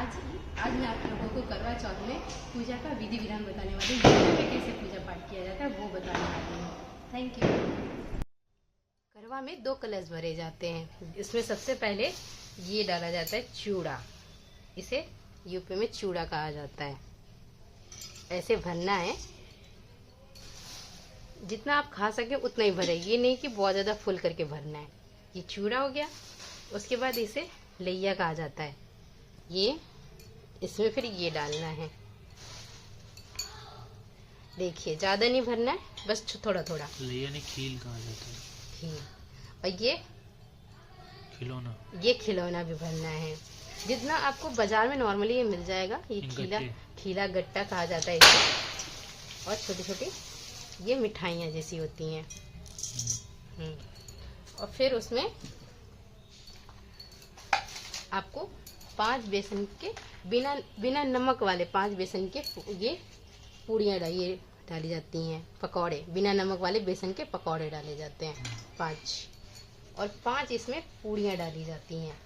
आज मैं आप लोगों को करवा चौथ में पूजा का विधि विधान बताने वाली हूँ। घर में कैसे पूजा पाठ किया जाता है वो बताने वाली हूँ। Thank you. करवा में 2 कलश भरे जाते हैं। इसमें सबसे पहले ये डाला जाता है चूड़ा। इसे यूपी में चूड़ा कहा जाता है। ऐसे भरना है, जितना आप खा सके उतना ही भरे, ये नहीं कि बहुत ज़्यादा फुल करके भरना है। ये चूड़ा हो गया। उसके बाद इसे लैया कहा जाता है। ये इसमें फिर ये डालना है। देखिए ज़्यादा नहीं भरना है, बस थोड़ा थोड़ा। लैया ने खील कहा जाता है। खील। और ये खिलौना, ये खिलौना भी भरना है। जितना आपको बाजार में नॉर्मली ये मिल जाएगा। ये खीला गट्टा कहा जाता है इसे। और छोटी छोटी ये मिठाइयाँ जैसी होती हैं। और फिर उसमें आपको 5 बेसन के बिना नमक वाले 5 बेसन के ये पूड़ियाँ डाली जाती हैं। पकौड़े, बिना नमक वाले बेसन के पकौड़े डाले जाते हैं 5। और 5 इसमें पूड़ियाँ डाली जाती हैं।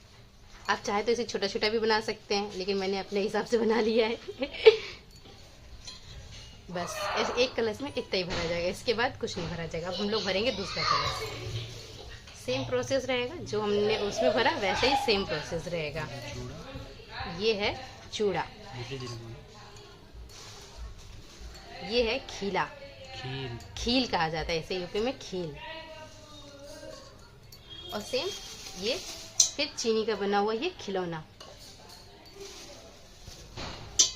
आप चाहे तो इसे छोटा छोटा भी बना सकते हैं, लेकिन मैंने अपने हिसाब से बना लिया है। बस एक कलश में इतना ही भरा जाएगा। इसके बाद कुछ नहीं भरा जाएगा। अब हम लोग भरेंगे दूसरा कलश। सेम प्रोसेस रहेगा, जो हमने उसमें भरा वैसे ही सेम प्रोसेस रहेगा। ये है चूड़ा, ये है खीला। खील कहा जाता है इसे यूपी में, खील। और सेम ये फिर चीनी का बना हुआ ये खिलौना।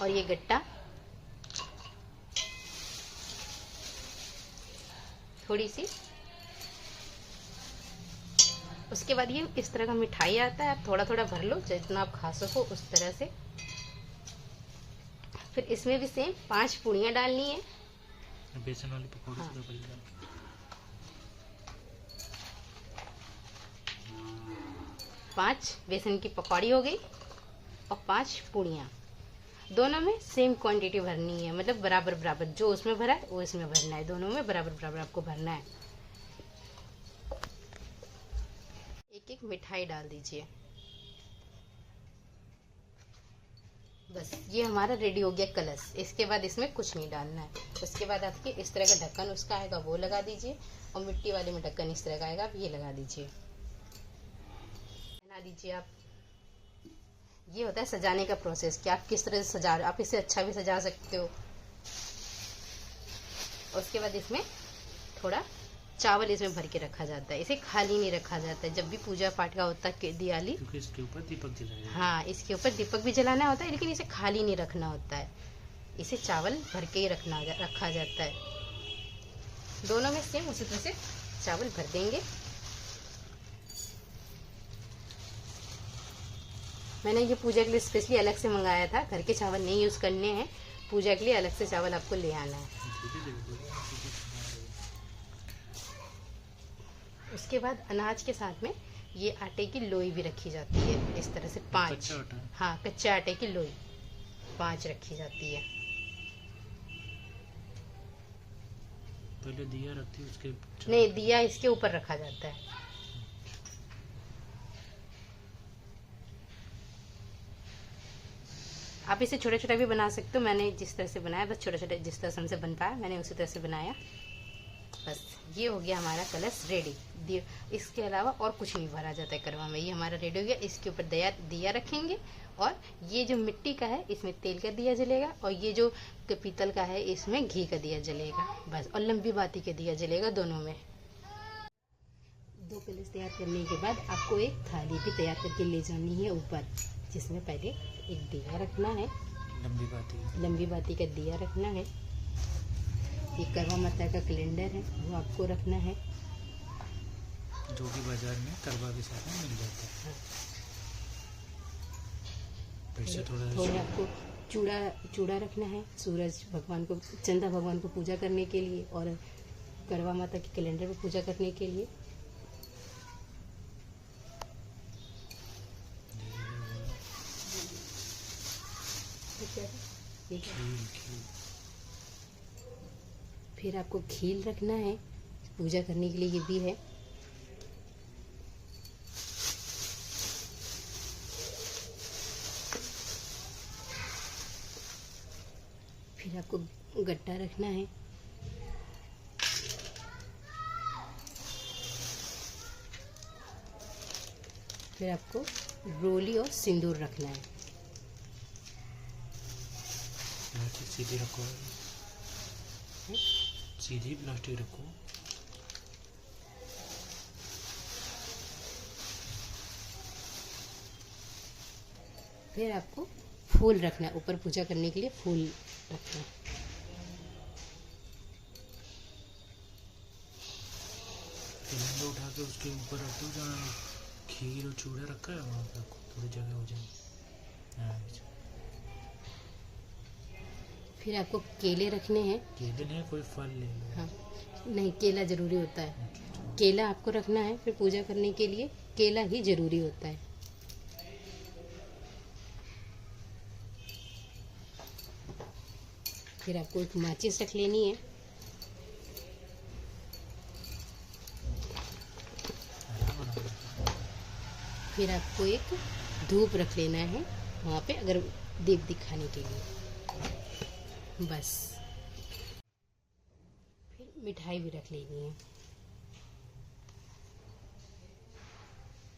और ये गट्टा, थोड़ी सी। उसके बाद ये इस तरह का मिठाई आता है। आप थोड़ा थोड़ा भर लो, जितना आप खा सको उस तरह से। फिर इसमें भी सेम 5 पूड़ियाँ डालनी है। बेसन वाली पकौड़े। हाँ। 5 बेसन की पकौड़ी हो गई और 5 पूड़ियाँ। दोनों में सेम क्वांटिटी भरनी है, मतलब बराबर बराबर। जो उसमें भरा है वो इसमें भरना है। दोनों में बराबर बराबर आपको भरना है। एक एक मिठाई डाल दीजिए। बस ये हमारा रेडी हो गया कलश। इसके बाद इसमें कुछ नहीं डालना है। उसके बाद आपके इस तरह का ढक्कन उसका आएगा, वो लगा दीजिए। और मिट्टी वाले में ढक्कन इस तरह का आएगा, आप ये लगा दीजिए। बना दीजिए आप। ये होता है सजाने का प्रोसेस कि आप किस तरह से सजा रहे हो। आप इसे अच्छा भी सजा सकते हो। उसके बाद इसमें थोड़ा चावल इसमें भर के रखा जाता है। इसे खाली नहीं रखा जाता है। जब भी पूजा पाठ का होता है दिवाली, क्योंकि इसके ऊपर दीपक जलाया। हाँ, इसके ऊपर दीपक भी जलाना होता है, लेकिन इसे खाली नहीं रखना होता है। इसे चावल भर के ही रखा जाता है। दोनों में सेम उसी तरह से चावल भर देंगे। मैंने ये पूजा के लिए स्पेशली अलग से मंगाया था। घर के चावल नहीं यूज़ करने हैं। पूजा के लिए अलग से चावल आपको ले आना है। उसके बाद अनाज के साथ में ये आटे की लोई भी रखी जाती है। इस तरह से 5, हाँ, कच्चे आटे की लोई 5 रखी जाती है। पहले दिया रखती है, उसके नहीं, दिया इसके ऊपर रखा जाता है। आप इसे छोटा छोटा भी बना सकते हो। मैंने जिस तरह से बनाया, बस छोटा छोटा जिस तरह से हमसे बन पाया मैंने उसी तरह से बनाया। बस ये हो गया हमारा कलश रेडी। इसके अलावा और कुछ नहीं भरा जाता है करवा में। ये हमारा रेडी हो गया। इसके ऊपर दिया रखेंगे। और ये जो मिट्टी का है इसमें तेल का दिया जलेगा। और ये जो पीतल का है इसमें घी का दिया जलेगा। बस। और लंबी बाती का दिया जलेगा दोनों में। 2 कलश तैयार करने के बाद आपको एक थाली भी तैयार करके ले जानी है ऊपर, जिसमें पहले एक दिया रखना है। लंबी बाती का दिया रखना है। ये करवा माता का कैलेंडर है, वो आपको रखना है, जो कि बाजार में करवा के साथ में मिल जाता है। हाँ। थोड़ा आपको चूड़ा रखना है। सूरज भगवान को, चंदा भगवान को पूजा करने के लिए, और करवा माता के कैलेंडर में पूजा करने के लिए। फिर आपको खील रखना है, पूजा करने के लिए ये भी है। फिर आपको गट्टा रखना है। फिर आपको रोली और सिंदूर रखना है। प्लास्टिक सीधी रखो, सीधी प्लास्टिक रखो। फिर आपको फूल रखना है, ऊपर पूजा करने के लिए फूल रखना है। तिरंगा उठा के उसके ऊपर रख दो, जहाँ खीर और चूड़ा रखा है वहाँ पे थोड़ी जगह हो जाए। फिर आपको केले रखने हैं। केले नहीं, कोई फल ले लो। हाँ, नहीं, केला जरूरी होता है। केला आपको रखना है, फिर पूजा करने के लिए केला ही जरूरी होता है। फिर आपको एक माचिस रख लेनी है। फिर आपको एक धूप रख लेना है वहाँ पे, अगर दीप दिखाने के लिए। बस, फिर मिठाई भी रख लेनी है।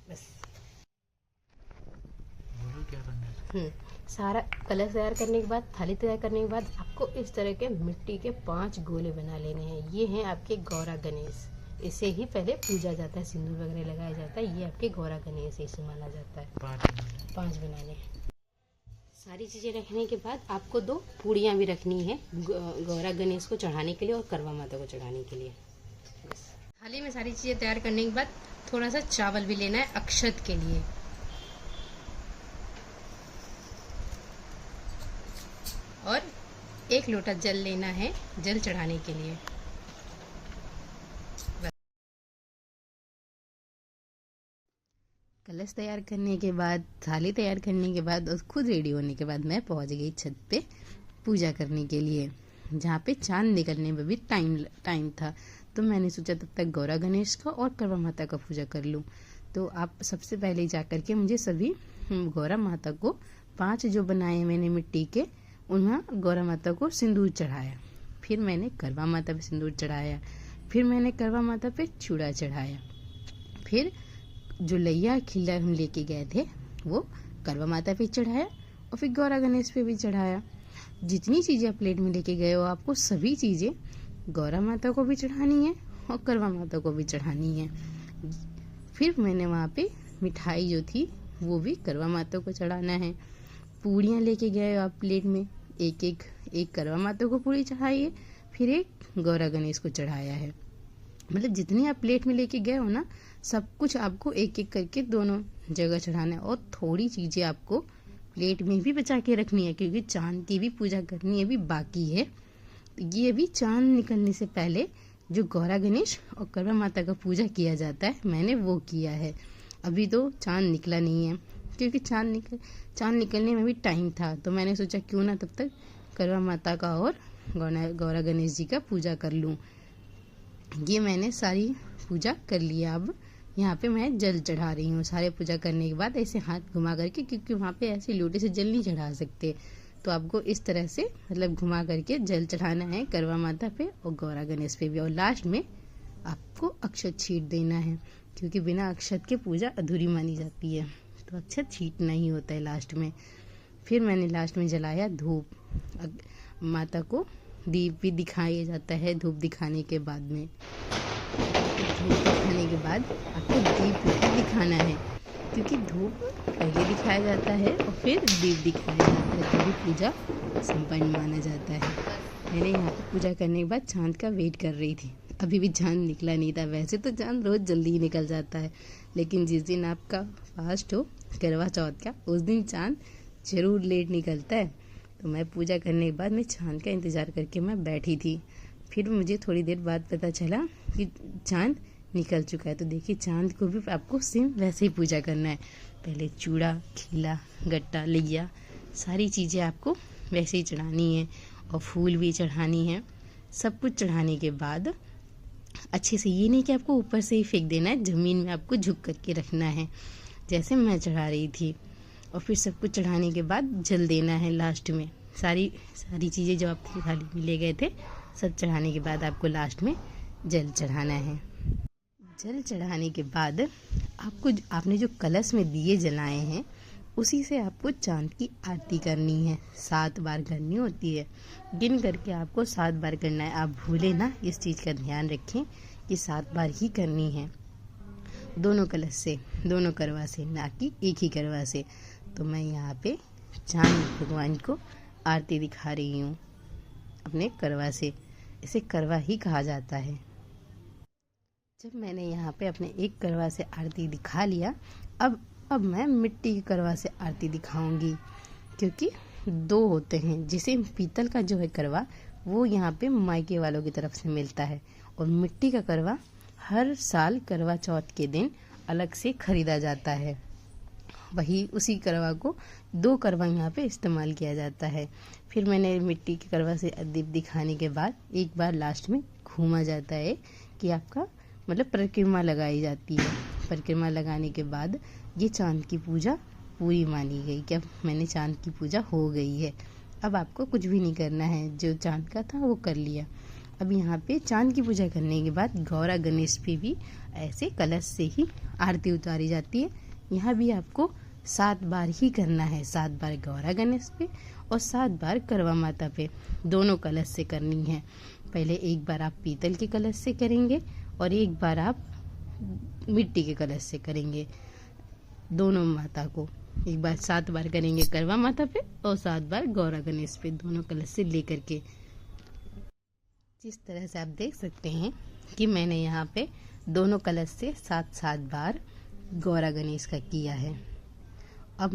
बस। बोलो क्या करना है। सारा कलश तैयार करने के बाद, थाली तैयार करने के बाद आपको इस तरह के मिट्टी के 5 गोले बना लेने हैं। ये हैं आपके गौरा गणेश। इसे ही पहले पूजा जाता है, सिंदूर वगैरह लगाया जाता है। ये आपके गौरा गणेश इसे माना जाता है। 5 बनाने हैं। सारी चीज़ें रखने के बाद आपको 2 पूड़ियाँ भी रखनी है, गौरा गणेश को चढ़ाने के लिए और करवा माता को चढ़ाने के लिए। बस। थाली में सारी चीज़ें तैयार करने के बाद थोड़ा सा चावल भी लेना है अक्षत के लिए। और 1 लोटा जल लेना है जल चढ़ाने के लिए। कलश तैयार करने के बाद, थाली तैयार करने के बाद और खुद रेडी होने के बाद मैं पहुंच गई छत पे पूजा करने के लिए, जहाँ पे चांद निकलने में भी टाइम था। तो मैंने सोचा तब तक गौरा गणेश का और करवा माता का पूजा कर लूँ। तो आप सबसे पहले जा कर के मुझे सभी गौरा माता को 5 जो बनाए मैंने मिट्टी के, उन्हें गौरा माता को सिंदूर चढ़ाया। फिर मैंने करवा माता पे सिंदूर चढ़ाया। फिर मैंने करवा माता पे चूड़ा चढ़ाया। फिर जो लैया खिल्ला हम लेके गए थे वो करवा माता पे चढ़ाया और फिर गौरा गणेश पे भी चढ़ाया। जितनी चीज़ें आप प्लेट में लेके गए हो, आपको सभी चीज़ें गौरा माता को भी चढ़ानी है और करवा माता को भी चढ़ानी है। फिर मैंने वहाँ पे मिठाई जो थी वो भी करवा माता को चढ़ाना है। पूड़ियाँ लेके गए हो आप प्लेट में, एक करवा माता को पूड़ी चढ़ाई है, फिर एक गौरा गणेश को चढ़ाया है। मतलब जितनी आप प्लेट में लेके गए हो ना, सब कुछ आपको एक एक करके दोनों जगह चढ़ाना है। और थोड़ी चीज़ें आपको प्लेट में भी बचा के रखनी है, क्योंकि चांद की भी पूजा करनी है, भी बाकी है। ये भी चांद निकलने से पहले जो गौरा गणेश और करवा माता का पूजा किया जाता है, मैंने वो किया है। अभी तो चांद निकला नहीं है, क्योंकि चांद निकलने में भी टाइम था। तो मैंने सोचा क्यों ना तब तक करवा माता का और गौरा गणेश जी का पूजा कर लूँ। ये मैंने सारी पूजा कर लिया। अब यहाँ पे मैं जल चढ़ा रही हूँ। सारे पूजा करने के बाद ऐसे हाथ घुमा करके, क्योंकि वहाँ पे ऐसे लोटे से जल नहीं चढ़ा सकते, तो आपको इस तरह से मतलब घुमा करके जल चढ़ाना है करवा माता पे और गौरा गणेश पे भी। और लास्ट में आपको अक्षत छीट देना है, क्योंकि बिना अक्षत के पूजा अधूरी मानी जाती है, तो अक्षत छीटना ही होता है लास्ट में। फिर मैंने लास्ट में जलाया धूप। माता को दीप भी दिखाया जाता है धूप दिखाने के बाद में। धूप दिखाने के बाद आपको दीप भी दिखाना है, क्योंकि धूप पहले दिखाया जाता है और फिर दीप दिखाया जाता है, तभी पूजा संपन्न माना जाता है। मैंने यहाँ पर पूजा करने के बाद चांद का वेट कर रही थी। अभी भी चांद निकला नहीं था। वैसे तो चांद रोज़ जल्दी ही निकल जाता है, लेकिन जिस दिन आपका फास्ट हो करवा चौथ का, उस दिन चांद ज़रूर लेट निकलता है। तो मैं पूजा करने के बाद मैं चांद का इंतज़ार करके मैं बैठी थी। फिर मुझे थोड़ी देर बाद पता चला कि चांद निकल चुका है। तो देखिए, चांद को भी आपको सेम वैसे ही पूजा करना है। पहले चूड़ा, खीला, गट्टा, लैया, सारी चीज़ें आपको वैसे ही चढ़ानी है और फूल भी चढ़ानी है। सब कुछ चढ़ाने के बाद अच्छे से, ये नहीं कि आपको ऊपर से ही फेंक देना है, ज़मीन में आपको झुक करके रखना है, जैसे मैं चढ़ा रही थी। और फिर सब कुछ चढ़ाने के बाद जल देना है लास्ट में। सारी चीज़ें जो आप थाली में ले गए थे सब चढ़ाने के बाद आपको लास्ट में जल चढ़ाना है। जल चढ़ाने के बाद आपने जो कलश में दिए जलाए हैं उसी से आपको चांद की आरती करनी है। 7 बार करनी होती है, गिन करके आपको 7 बार करना है। आप भूले ना, इस चीज़ का ध्यान रखें कि 7 बार ही करनी है, दोनों कलश से, दोनों करवा से, ना कि एक ही करवा से। तो मैं यहाँ पे चांद भगवान को आरती दिखा रही हूँ अपने करवा से। इसे करवा ही कहा जाता है। जब मैंने यहाँ पे अपने एक करवा से आरती दिखा लिया, अब मैं मिट्टी के करवा से आरती दिखाऊंगी, क्योंकि 2 होते हैं। जिसे पीतल का जो है करवा वो यहाँ पे मायके वालों की तरफ से मिलता है, और मिट्टी का करवा हर साल करवा चौथ के दिन अलग से खरीदा जाता है। वही उसी करवा को 2 करवा यहाँ पे इस्तेमाल किया जाता है। फिर मैंने मिट्टी के करवा से दीप दिखाने के बाद एक बार लास्ट में घूमा जाता है कि आपका मतलब परिक्रमा लगाई जाती है। परिक्रमा लगाने के बाद ये चांद की पूजा पूरी मानी गई कि अब मैंने चांद की पूजा हो गई है। अब आपको कुछ भी नहीं करना है, जो चांद का था वो कर लिया। अब यहाँ पे चांद की पूजा करने के बाद गौरा गणेश पे भी ऐसे कलश से ही आरती उतारी जाती है। यहाँ भी आपको 7 बार ही करना है, 7 बार गौरा गणेश पे और 7 बार करवा माता पे, दोनों कलश से करनी है। पहले एक बार आप पीतल के कलश से करेंगे और एक बार आप मिट्टी के कलश से करेंगे। दोनों माता को एक बार 7 बार करेंगे करवा माता पे और 7 बार गौरा गणेश पे, दोनों कलश से लेकर के। जिस तरह से आप देख सकते हैं कि मैंने यहाँ पे दोनों कलश से 7-7 बार गौरा गणेश का किया है। अब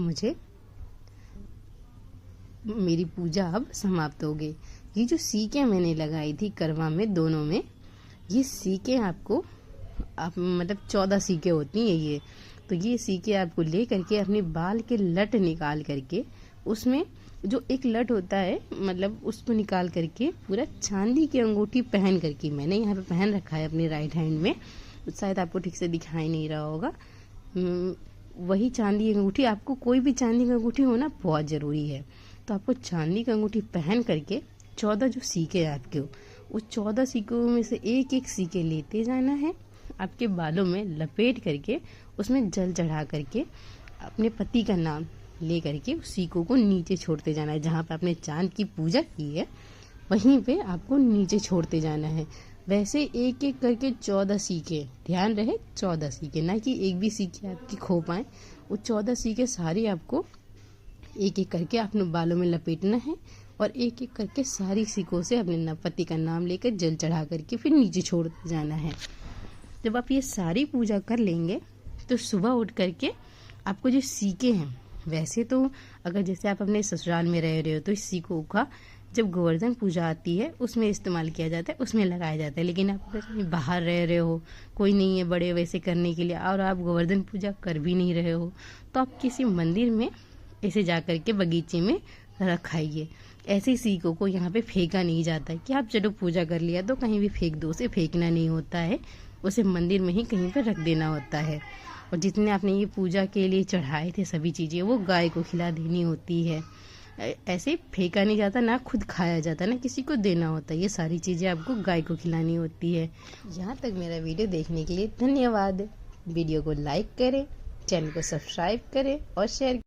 मेरी पूजा अब समाप्त हो गई। ये जो सीकें मैंने लगाई थी करवा में दोनों में, ये सीकें आपको मतलब 14 सीकें होती हैं ये। तो ये सीकें आपको ले करके अपने बाल के लट निकाल करके, उसमें जो एक लट होता है मतलब उसको निकाल करके पूरा चांदी की अंगूठी पहन करके, मैंने यहाँ पे पहन रखा है अपने राइट हैंड में, शायद आपको ठीक से दिखाई नहीं रहा होगा। वही चांदी की अंगूठी, आपको कोई भी चांदी की अंगूठी होना बहुत ज़रूरी है। तो आपको चांदी की अंगूठी पहन करके 14 जो सीके आपके उस 14 सीकों में से एक सीके लेते जाना है, आपके बालों में लपेट करके उसमें जल चढ़ा करके अपने पति का नाम ले करके उस सीकों को नीचे छोड़ते जाना है। जहाँ पे आपने चांद की पूजा की है वहीं पे आपको नीचे छोड़ते जाना है। वैसे एक एक करके 14 सीके, ध्यान रहे 14 सीके, ना कि एक भी सीके आपकी खो पाए। वो 14 सीके सारी आपको एक एक करके अपने बालों में लपेटना है और एक एक करके सारी सीकों से अपने पति का नाम लेकर जल चढ़ा करके फिर नीचे छोड़ते जाना है। जब आप ये सारी पूजा कर लेंगे तो सुबह उठ करके आपको जो सीके हैं, वैसे तो अगर जैसे आप अपने ससुराल में रह रहे हो तो इस सीकों का जब गोवर्धन पूजा आती है उसमें इस्तेमाल किया जाता है, उसमें लगाया जाता है। लेकिन आप अगर बाहर रह रहे हो, कोई नहीं है बड़े वैसे करने के लिए, और आप गोवर्धन पूजा कर भी नहीं रहे हो, तो आप किसी मंदिर में ऐसे जा कर के बगीचे में रखाइए। ऐसे सीकों को यहाँ पे फेंका नहीं जाता है कि आप चलो पूजा कर लिया तो कहीं भी फेंक दो, उसे फेंकना नहीं होता है, उसे मंदिर में ही कहीं पर रख देना होता है। और जितने आपने ये पूजा के लिए चढ़ाए थे सभी चीज़ें वो गाय को खिला देनी होती है। ऐसे फेंका नहीं जाता, ना खुद खाया जाता, ना किसी को देना होता है। ये सारी चीज़ें आपको गाय को खिलानी होती है। यहाँ तक मेरा वीडियो देखने के लिए धन्यवाद। वीडियो को लाइक करें, चैनल को सब्सक्राइब करें और शेयर